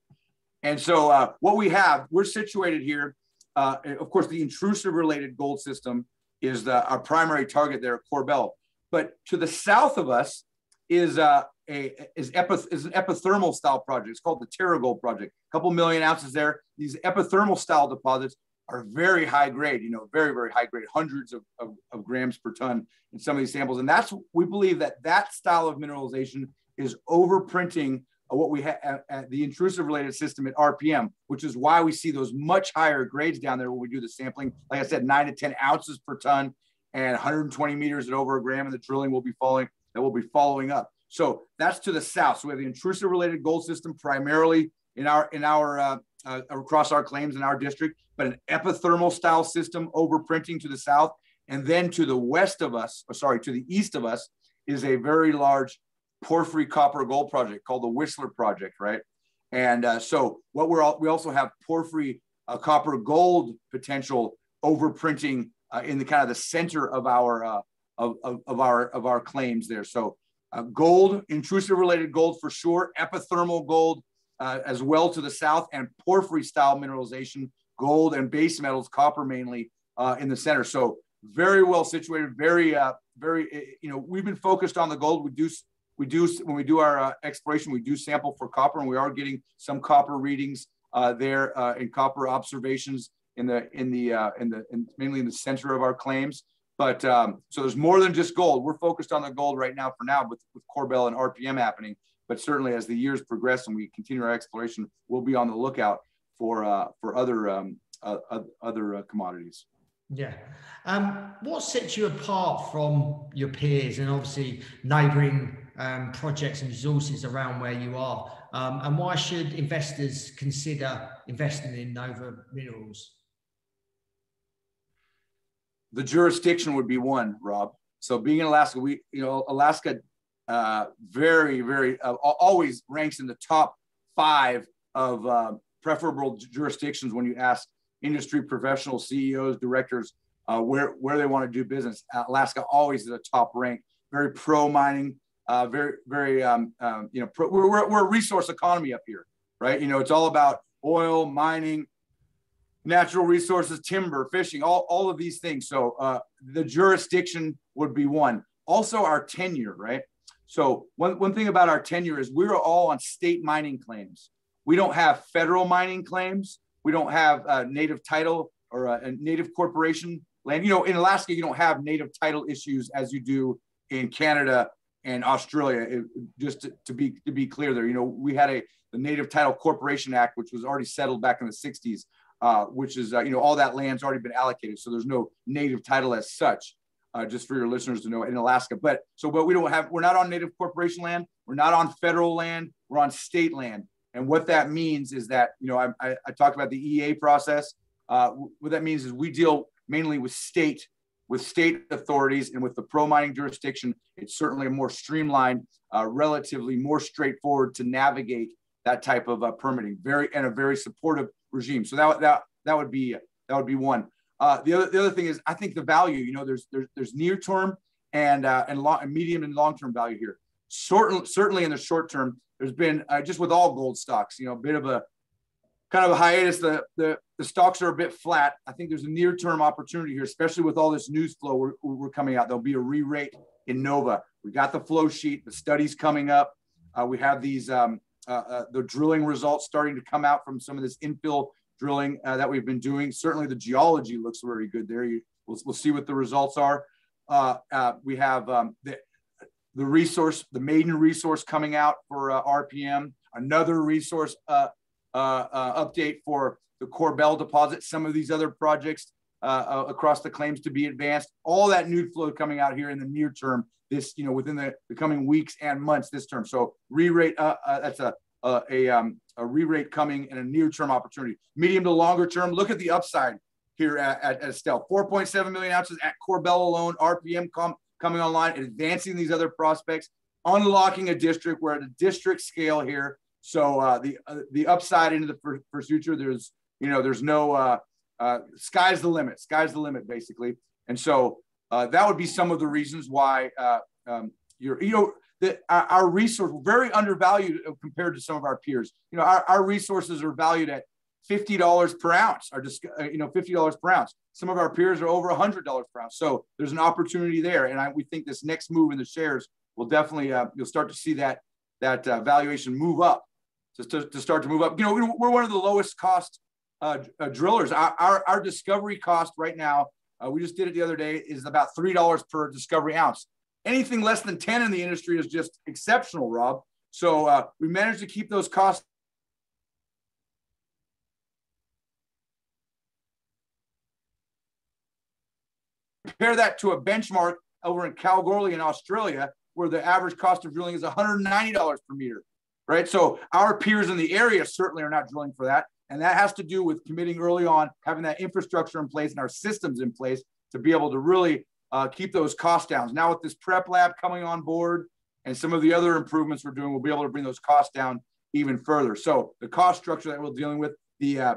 And so we're situated here. Of course, the intrusive related gold system is our primary target there at Korbel. But to the south of us is an epithermal style project. It's called the Terra Gold Project. A couple million ounces there. These epithermal style deposits are very high grade, very, very high grade, hundreds of grams per ton in some of these samples. And we believe that style of mineralization is overprinting what we have at the intrusive related system at RPM, which is why we see those much higher grades down there when we do the sampling. Like I said, 9 to 10 ounces per ton and 120 meters at over a gram, and the drilling will be following up. So that's to the south. So we have the intrusive related gold system primarily in our across our claims in our district, but an epithermal style system overprinting to the south. And then to the west of us, to the east of us, is a very large porphyry copper gold project called the Whistler Project, right? And so we also have porphyry copper gold potential overprinting in the kind of the center of our claims there. So gold, intrusive related gold for sure, epithermal gold as well to the south, and porphyry style mineralization, gold and base metals, copper mainly in the center. So very well situated, very, we've been focused on the gold. When we do our exploration, we do sample for copper, and we are getting some copper readings there in copper observations mainly in the center of our claims. But so there's more than just gold. We're focused on the gold right now with Korbel and RPM happening. But certainly as the years progress and we continue our exploration, we'll be on the lookout for other commodities. Yeah. What sets you apart from your peers and obviously neighbouring projects and resources around where you are? And why should investors consider investing in Nova Minerals? The jurisdiction would be one, Rob. So being in Alaska, Alaska always ranks in the top 5 of preferable jurisdictions when you ask industry professionals, CEOs, directors, where they want to do business. Alaska always is a top rank, very pro mining, we're a resource economy up here, right? It's all about oil, mining, natural resources, timber, fishing, all of these things. So the jurisdiction would be one. Also our tenure, right? So one thing about our tenure is we're all on state mining claims. We don't have federal mining claims. We don't have native title or a native corporation land. In Alaska, you don't have native title issues as you do in Canada and Australia. Just to be clear there, we had the Native Title Corporation Act, which was already settled back in the 60s, which is, all that land's already been allocated. So there's no native title as such, just for your listeners to know, in Alaska. But we're not on native corporation land. We're not on federal land. We're on state land. And what that means is that, I talked about the EA process. What that means is we deal mainly with state authorities, and with the pro mining jurisdiction, it's certainly a more streamlined, relatively more straightforward to navigate that type of permitting, a very supportive regime. So that would be one. The other thing is, I think the value, there's near term and medium and long term value here. Certainly in the short term, there's been just with all gold stocks, a bit of a kind of a hiatus. The stocks are a bit flat. I think there's a near term opportunity here, especially with all this news flow we're coming out. There'll be a re-rate in Nova. We got the flow sheet, the studies coming up. We have these the drilling results starting to come out from some of this infill drilling that we've been doing. Certainly the geology looks very good there. We'll see what the results are. We have the resource, the maiden resource coming out for RPM, another resource update for the Korbel deposit, some of these other projects across the claims to be advanced. All that new flow coming out here in the near term, this, within the coming weeks and months this term. So re-rate, that's a re-rate coming in a near-term opportunity. Medium to longer term, look at the upside here at Estelle. 4.7 million ounces at Korbel alone, RPM coming online, advancing these other prospects, unlocking a district. We're at a district scale here. So the upside into the future, there's no, sky's the limit, basically. And so that would be some of the reasons why our resource, we're very undervalued compared to some of our peers. Our resources are valued at $50 per ounce, or just $50 per ounce. Some of our peers are over $100 per ounce. So there's an opportunity there, and we think this next move in the shares will definitely you'll start to see that valuation move up, to start to move up. We're one of the lowest cost drillers. Our discovery cost right now, we just did it the other day, is about $3 per discovery ounce. Anything less than 10 in the industry is just exceptional, Rob. So we managed to keep those costs. Compare that to a benchmark over in Kalgoorlie in Australia, where the average cost of drilling is $190 per meter, right? So our peers in the area certainly are not drilling for that. And that has to do with committing early on, having that infrastructure in place and our systems in place to be able to really keep those costs down. Now with this prep lab coming on board and some of the other improvements we're doing, we'll be able to bring those costs down even further. So the cost structure that we're dealing with, the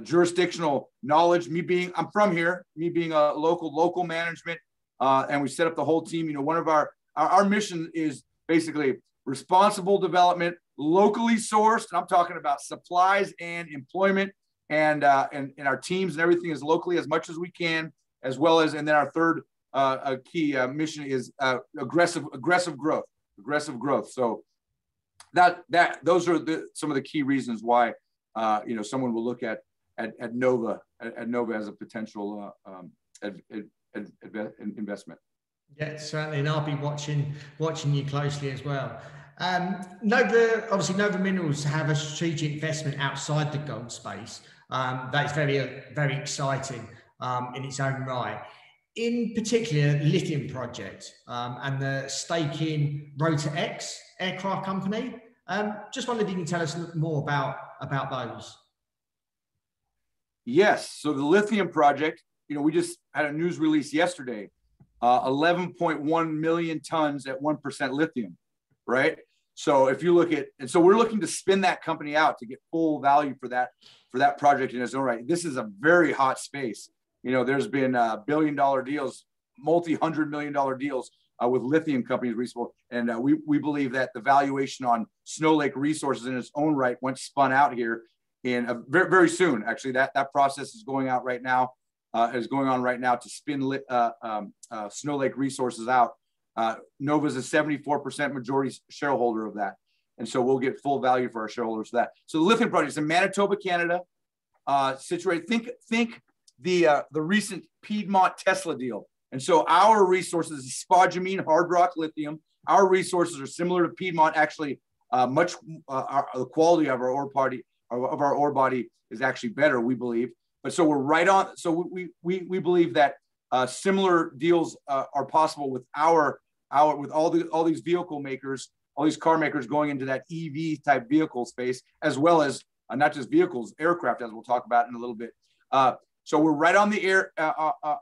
jurisdictional knowledge, I'm from here, me being a local management, and we set up the whole team. One of our mission is basically responsible development, locally sourced. And I'm talking about supplies and employment, and our teams and everything is locally as much as we can, as well as, and then our third key mission is aggressive growth. So those are some of the key reasons why someone will look at Nova as a potential investment. Yeah, certainly, and I'll be watching you closely as well. Nova Minerals have a strategic investment outside the gold space. That's very, very exciting. in its own right. In particular, the lithium project and the stake in RotorX Aircraft company. Just wondered if you can tell us a little more about those. Yes. So the lithium project, we just had a news release yesterday, 11.1 million tons at 1% lithium, right? So if you look at, and so we're looking to spin that company out to get full value for that project in its own right. This is a very hot space. There's been billion-dollar deals, multi-$100-million deals with lithium companies recently. And we believe that the valuation on Snow Lake Resources in its own right once spun out here in very, very soon. Actually, that process is going on right now to spin Snow Lake Resources out. Nova's a 74% majority shareholder of that. And so we'll get full value for our shareholders for that. So the lithium project is in Manitoba, Canada, situated. Think the recent Piedmont Tesla deal. And so our resources is spodumene hard rock lithium. Our resources are similar to Piedmont, actually the quality of our ore body is actually better, we believe. But so we're right on. So we believe that similar deals are possible with with all these vehicle makers, all these car makers going into that EV type vehicle space, as well as not just vehicles, aircraft, as we'll talk about in a little bit. So we're right on the air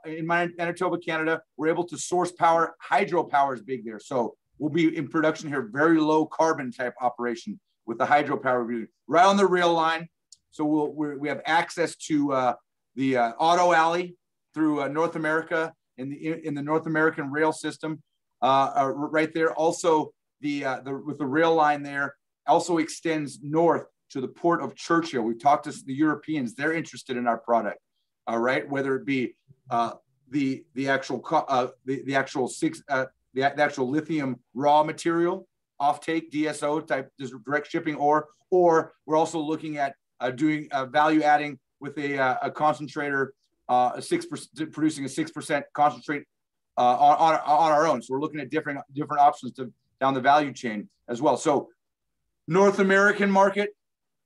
in Manitoba, Canada. We're able to source power. Hydropower is big there. So we'll be in production here, very low carbon type operation with the hydropower right on the rail line. So we have access to the auto alley through North America in the North American rail system right there. Also, with the rail line there also extends north to the port of Churchill. We've talked to the Europeans; they're interested in our product. All right, whether it be the actual lithium raw material offtake DSO type direct shipping, or we're also looking at doing value adding with a concentrator, 6% producing a 6% concentrate on our own. So we're looking at different options down the value chain as well. So North American market,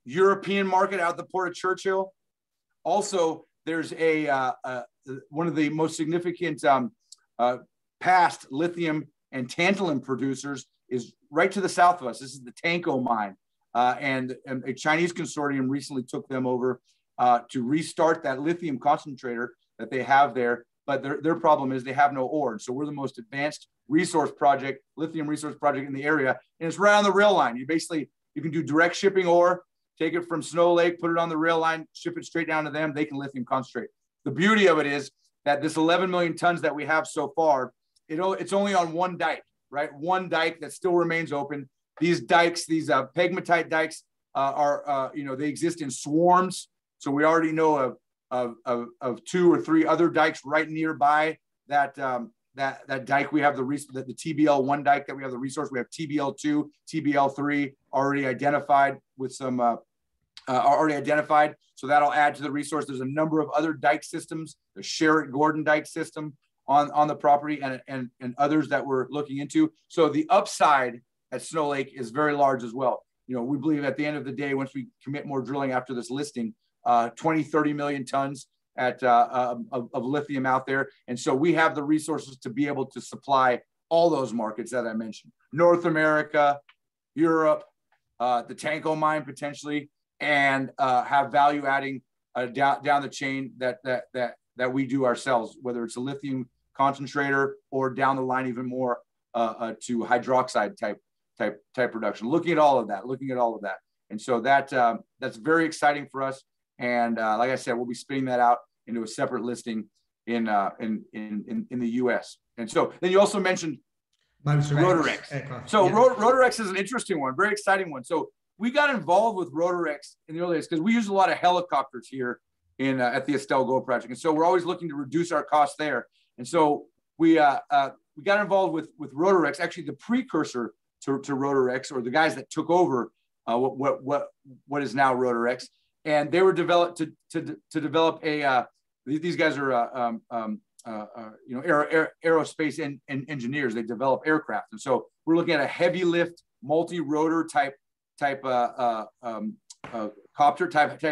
European market out the port of Churchill. Also, there's one of the most significant past lithium and tantalum producers is right to the south of us. This is the Tanko mine. And a Chinese consortium recently took them over to restart that lithium concentrator that they have there. But their problem is they have no ore. And so we're the most advanced lithium resource project in the area. And it's right on the rail line. You can do direct shipping ore, take it from Snow Lake, put it on the rail line, ship it straight down to them. They can lithium concentrate. The beauty of it is that this 11 million tons that we have so far, it's only on one dike, right? One dike that still remains open. These dikes, these pegmatite dikes they exist in swarms. So we already know of 2 or 3 other dikes right nearby that dike. We have the TBL1 dike that we have the resource. We have TBL2, TBL3 already identified with some already identified. So that'll add to the resource. There's a number of other dike systems, the Sherritt-Gordon dike system on the property and others that we're looking into. So the upside at Snow Lake is very large as well. We believe at the end of the day, once we commit more drilling after this listing, 20-30 million tons of lithium out there. And so we have the resources to be able to supply all those markets that I mentioned: North America, Europe, the Tanko mine potentially, and have value adding down the chain that we do ourselves, whether it's a lithium concentrator or down the line even more to hydroxide type production. Looking at all of that. And so that's very exciting for us. And like I said, we'll be spinning that out into a separate listing in the U.S. And so then you also mentioned RotorX. So yeah. RotorX is an interesting one, very exciting one. So we got involved with RotorX in the early days because we use a lot of helicopters here at the Estelle Project, and so we're always looking to reduce our costs there. And so we got involved with RotorX, actually the precursor to RotorX, or the guys that took over what is now RotorX. And they were developed to develop these guys are aerospace engineers. They develop aircraft, and so we're looking at a heavy lift, multi-rotor type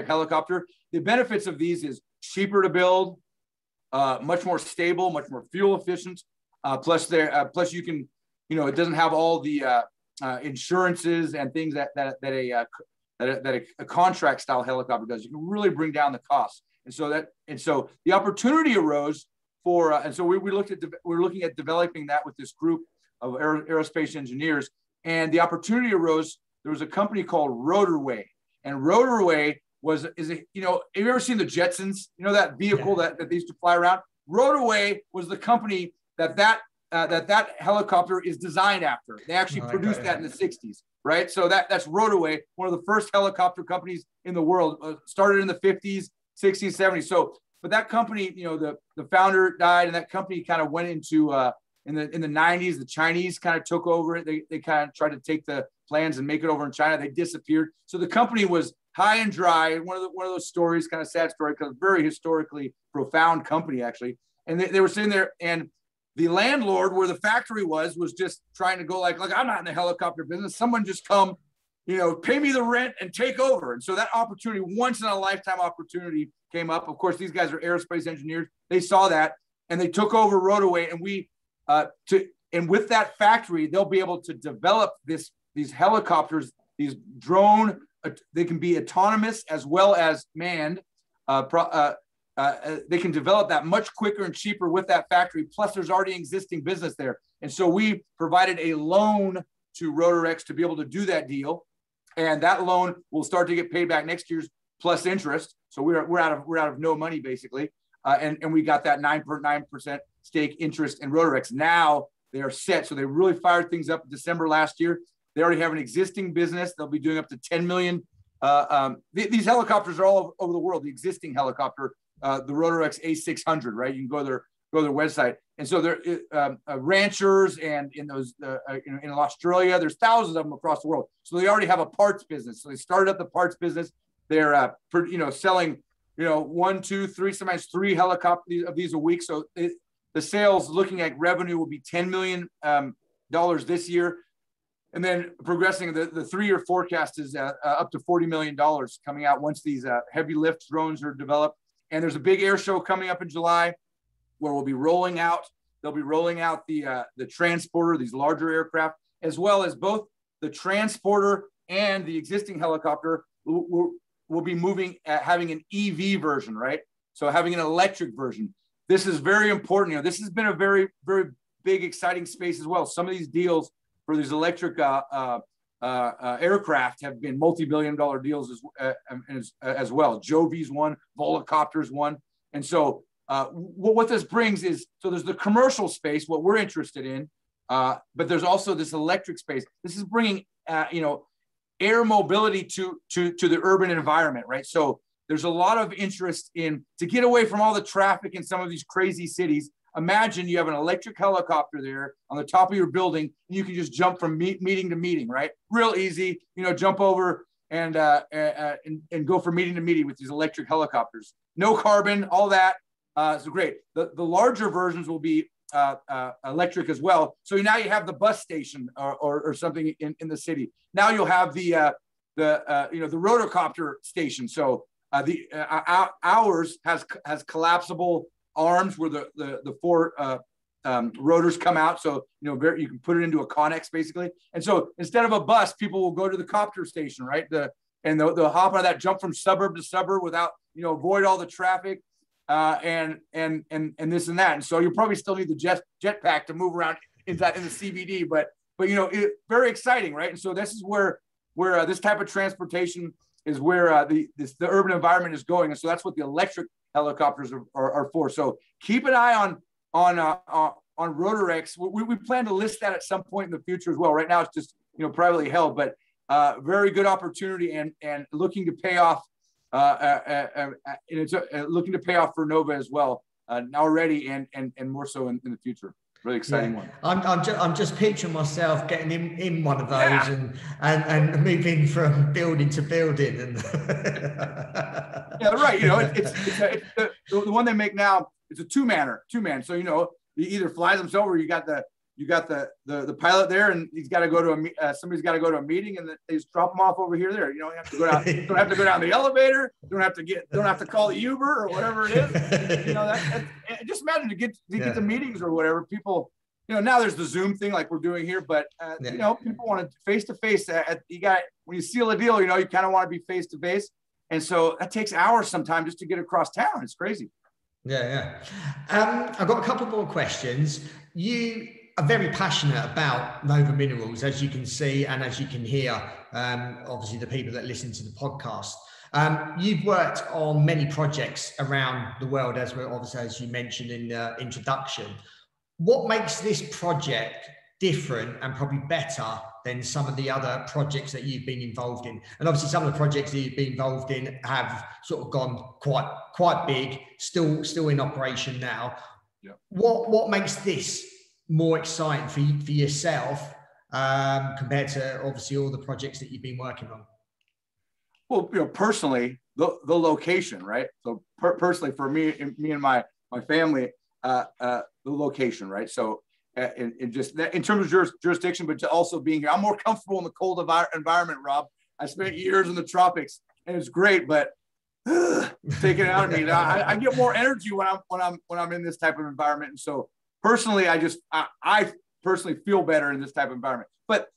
helicopter. The benefits of these is cheaper to build, much more stable, much more fuel efficient. Plus you can, it doesn't have all the insurances and things that a contract style helicopter does. You can really bring down the cost. And so the opportunity arose for, and so we're looking at developing that with this group of aerospace engineers. And the opportunity arose. There was a company called RotorX, and RotorX have you ever seen the Jetsons? That vehicle that they used to fly around. RotorX was the company that helicopter is designed after. They actually produced that in the 60s, right? So that's RotorX, one of the first helicopter companies in the world. Started in the 50s, 60s, 70s. So, but that company, the founder died, and that company kind of went into in the 90s. The Chinese kind of took over it. They kind of tried to take the plans and make it over in China. They disappeared. So the company was high and dry. One of those stories, kind of sad story, because very historically profound company actually. And they were sitting there, and the landlord where the factory was just trying to go like I'm not in the helicopter business. Someone just come, pay me the rent and take over. And so that opportunity, once in a lifetime opportunity, came up. Of course, these guys are aerospace engineers. They saw that and they took over RotorX, and with that factory, they'll be able to develop these helicopters, these drone. They can be autonomous as well as manned. They can develop that much quicker and cheaper with that factory. Plus, there's already existing business there. And so we provided a loan to RotorX to be able to do that deal. And that loan will start to get paid back next year's plus interest. So we're out of no money basically. And we got that 9.9% stake interest in RotorX. Now they are set. So they really fired things up in December last year. They already have an existing business. They'll be doing up to 10 million. These helicopters are all over the world. The existing helicopter, the RotorX A600, right? You can go to their website. And so they're ranchers, and in those in Australia, there's thousands of them across the world. So they already have a parts business. So they started up the parts business. They're selling 1, 2, 3, sometimes 3 helicopters of these a week. So the sales, looking at revenue, will be $10 million this year. And then progressing, the 3-year forecast is up to $40 million coming out once these heavy lift drones are developed. And there's a big air show coming up in July where we'll be rolling out. They'll be rolling out the transporter, these larger aircraft, as well as both the transporter and the existing helicopter will be moving, having an EV version, right? So having an electric version. This is very important. This has been a very, very big, exciting space as well. Some of these deals for these electric aircraft have been multi-billion-dollar deals as well. Jovi's one, Volocopter's one. And so what this brings is, so there's the commercial space, what we're interested in, but there's also this electric space. This is bringing, air mobility to the urban environment, right? So there's a lot of interest to get away from all the traffic in some of these crazy cities. Imagine you have an electric helicopter there on the top of your building, and you can just jump from meeting to meeting, right? Real easy, jump over and go from meeting to meeting with these electric helicopters. No carbon, all that. So great. The larger versions will be electric as well. So now you have the bus station or something in the city. Now you'll have the rotocopter station. So ours has collapsible arms where the 4 rotors come out. So, you can put it into a Connex basically. And so instead of a bus, people will go to the copter station, right? They'll hop on that, jump from suburb to suburb without, avoid all the traffic and this and that. And so you'll probably still need the jetpack to move around in the CBD, but very exciting, right? And so this is where this type of transportation is where the urban environment is going. And so that's what the electric helicopters are for. So keep an eye on RotorX. We plan to list that at some point in the future as well. Right now it's just privately held, but very good opportunity and looking to pay off. And it's looking to pay off for Nova as well already and more so in the future. Really exciting one. I'm just picturing myself getting in one of those and moving from building to building. And yeah, right. It's the one they make now. It's a two-man. So he either flies himself or you got the you got the pilot there, and he's got to go to somebody's got to go to a meeting, and they just drop him off over here. There, you don't have to go down. Don't have to go down the elevator. Don't have to call the Uber or whatever it is. You know, just imagine to get to meetings or whatever. People, you know, now there's the Zoom thing like we're doing here, but you know, people want to face to face. You got, when you seal a deal, you know, you kind of want to be face to face, and so that takes hours sometimes just to get across town. It's crazy. Yeah. I've got a couple more questions. You are very passionate about Nova Minerals, as you can see and as you can hear, obviously the people that listen to the podcast. You've worked on many projects around the world, as you mentioned in the introduction. What makes this project different and probably better than some of the other projects that you've been involved in? And obviously some of the projects that you've been involved in have sort of gone quite big, still in operation now. Yeah. What makes this more exciting for yourself compared to obviously all the projects that you've been working on? Well, you know, personally, the location, right? So personally, for me and my family, the location, right? So in just that, in terms of jurisdiction, but to also being here, I'm more comfortable in the cold environment, Rob. I spent years in the tropics, and it's great, but taking it out of me. I get more energy when I'm in this type of environment, and so personally, I personally feel better in this type of environment. But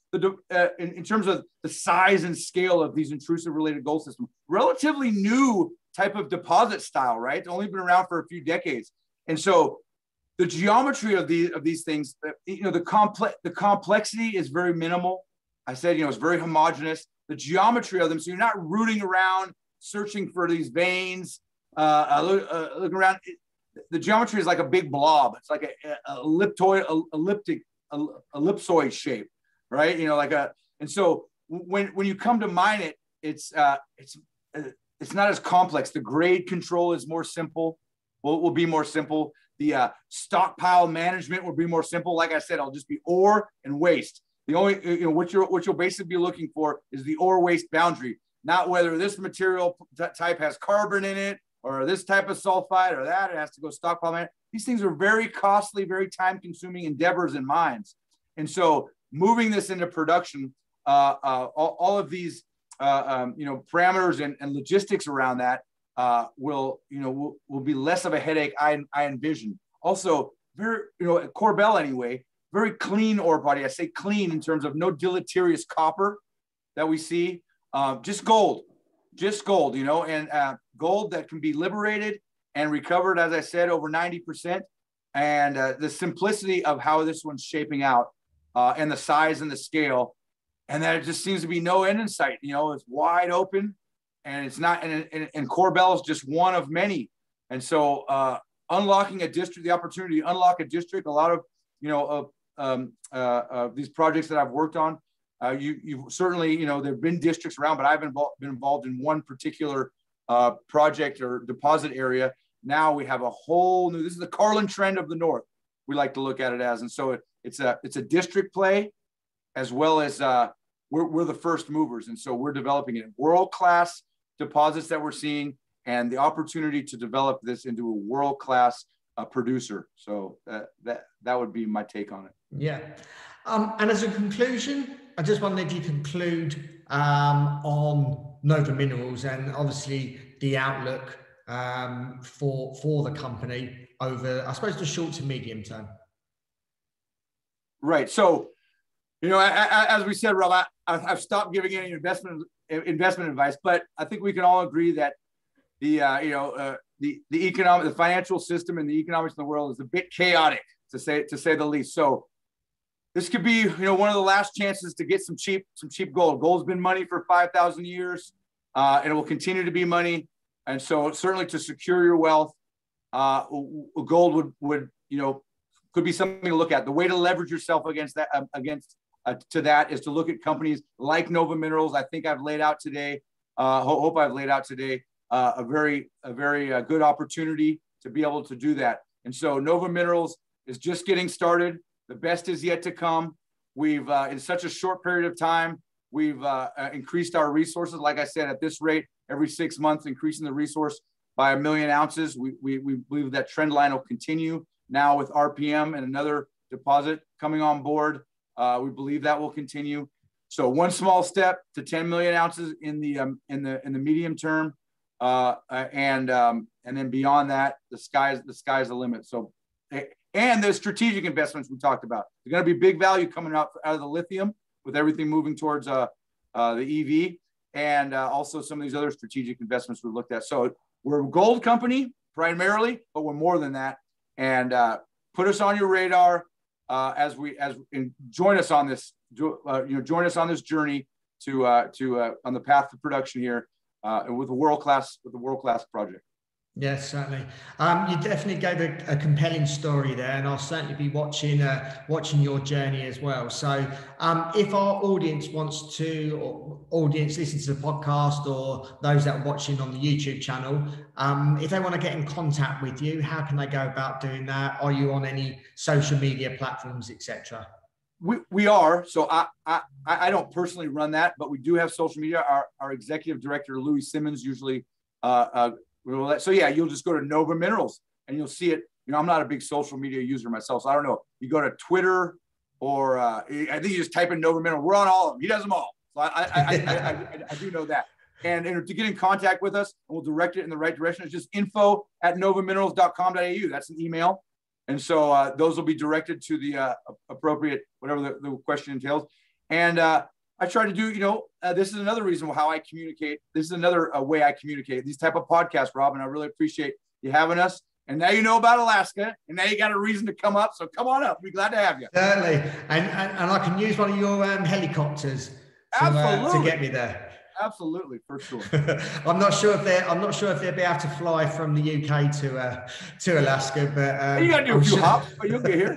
in terms of the size and scale of these intrusive related gold systems, relatively new type of deposit style, right? It's only been around for a few decades, and so the geometry of these things, you know, the complexity is very minimal. I said, you know, it's very homogeneous. The geometry of them, so you're not rooting around searching for these veins. Look around. The geometry is like a big blob. It's like a ellipsoid shape, right? You know, and so when you come to mine it, it's not as complex. The grade control is more simple. Will be more simple. The stockpile management will be more simple. Like I said, I'll just be ore and waste. The only, you know, what you'll basically be looking for is the ore waste boundary, not whether this material type has carbon in it or this type of sulfide or that. It has to go stockpile management. These things are very costly, very time-consuming endeavors in mines, and so moving this into production, all of these, you know, parameters and logistics around that. Will be less of a headache, I envision. Also, very, you know, at Korbel anyway, very clean ore body. I say clean in terms of no deleterious copper that we see. Just gold, you know, and gold that can be liberated and recovered, as I said, over 90%. And the simplicity of how this one's shaping out, and the size and the scale, and that it just seems to be no end in sight. You know, it's wide open. And it's not, and Korbel is just one of many. And so unlocking a district, the opportunity to unlock a district, a lot of, you know, these projects that I've worked on, you've certainly, you know, there've been districts around, but I've been involved in one particular project or deposit area. Now we have a whole new, this is the Carlin Trend of the North, we like to look at it as. And so it's a district play, as well as we're the first movers. And so we're developing it. World-class deposits that we're seeing, and the opportunity to develop this into a world-class producer. So that would be my take on it. Yeah. And as a conclusion, I just wanted to conclude on Nova Minerals and obviously the outlook for the company over, I suppose, the short to medium term. Right. So, you know, as we said, Rob, I've stopped giving any investment advice, but I think we can all agree that the financial system and the economics in the world is a bit chaotic, to say the least. So this could be, you know, one of the last chances to get some cheap gold. Gold's been money for 5,000 years, and it will continue to be money. And so certainly to secure your wealth, gold would you know, could be something to look at. The way to leverage yourself against that to that is to look at companies like Nova Minerals. I think I've laid out today, hope I've laid out today, a very good opportunity to be able to do that. And so Nova Minerals is just getting started. The best is yet to come. We've, in such a short period of time, we've increased our resources. Like I said, at this rate, every 6 months, increasing the resource by 1 million ounces. We believe that trend line will continue now with RPM and another deposit coming on board. We believe that will continue. So one small step to 10 million ounces in the medium term, and then beyond that, the sky's the limit. So, and the strategic investments we talked about, there's going to be big value coming out of the lithium with everything moving towards the EV, and also some of these other strategic investments we looked at. So we're a gold company primarily, but we're more than that. And put us on your radar and join us on this. Join us on this journey to on the path to production here, with a world-class project. Yes, certainly. You definitely gave a compelling story there, and I'll certainly be watching your journey as well. So if our audience wants to, or audience listens to the podcast, or those that are watching on the YouTube channel, if they want to get in contact with you, how can they go about doing that? Are you on any social media platforms, etc.? We are. So I don't personally run that, but we do have social media. Our executive director, Louis Simmons, usually so yeah, you'll just go to Nova Minerals and you'll see it. I'm not a big social media user myself, so I don't know. You go to Twitter, or I think you just type in Nova Minerals. We're on all of them. He does them all. So I do know that. And to get in contact with us, and we'll direct it in the right direction. It's just info@novaminerals.com.au. That's an email. And so those will be directed to the appropriate, whatever the question entails. And I try to do, this is another reason how I communicate. This is another way I communicate. These type of podcasts, Rob, and I really appreciate you having us. And now you know about Alaska, and now you got a reason to come up. So come on up. We'd be glad to have you. Certainly. And I can use one of your helicopters to get me there. Absolutely, for sure. I'm not sure if they'll be able to fly from the UK to Alaska, but you got to do a few hops, but you'll get here.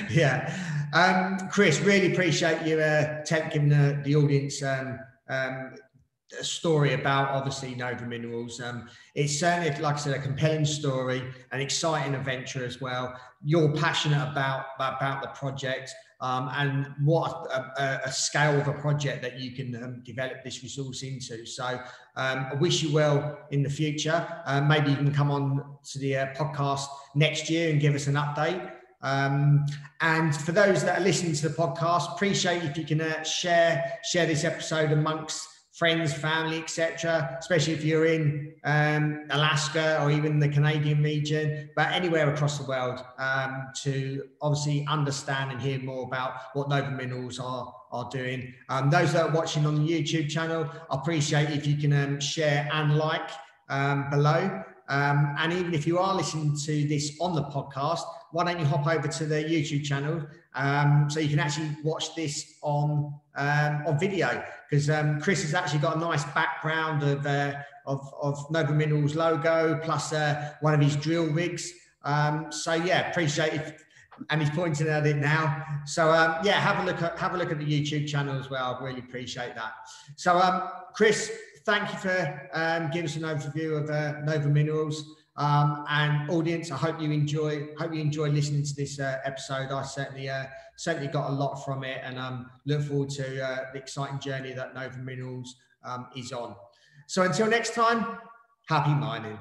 Yeah. Chris, really appreciate you giving the audience a story about, obviously, Nova Minerals. It's certainly, like I said, a compelling story, an exciting adventure as well. You're passionate about the project. And what a scale of a project that you can develop this resource into. So I wish you well in the future. Maybe you can come on to the podcast next year and give us an update. And for those that are listening to the podcast, appreciate if you can share this episode amongst friends, family, etc., especially if you're in Alaska or even the Canadian region, but anywhere across the world, to obviously understand and hear more about what Nova Minerals are doing. Those that are watching on the YouTube channel, I appreciate if you can share and like below. And even if you are listening to this on the podcast, why don't you hop over to the YouTube channel so you can actually watch this on video, because Chris has actually got a nice background of Nova Minerals logo plus one of his drill rigs. So yeah, appreciate it. And he's pointing at it now. So yeah, have a look at the YouTube channel as well. I really appreciate that. So Chris, thank you for giving us an overview of Nova Minerals. And audience, I hope you enjoy listening to this episode. I certainly got a lot from it, and look forward to the exciting journey that Nova Minerals is on. So until next time, happy mining.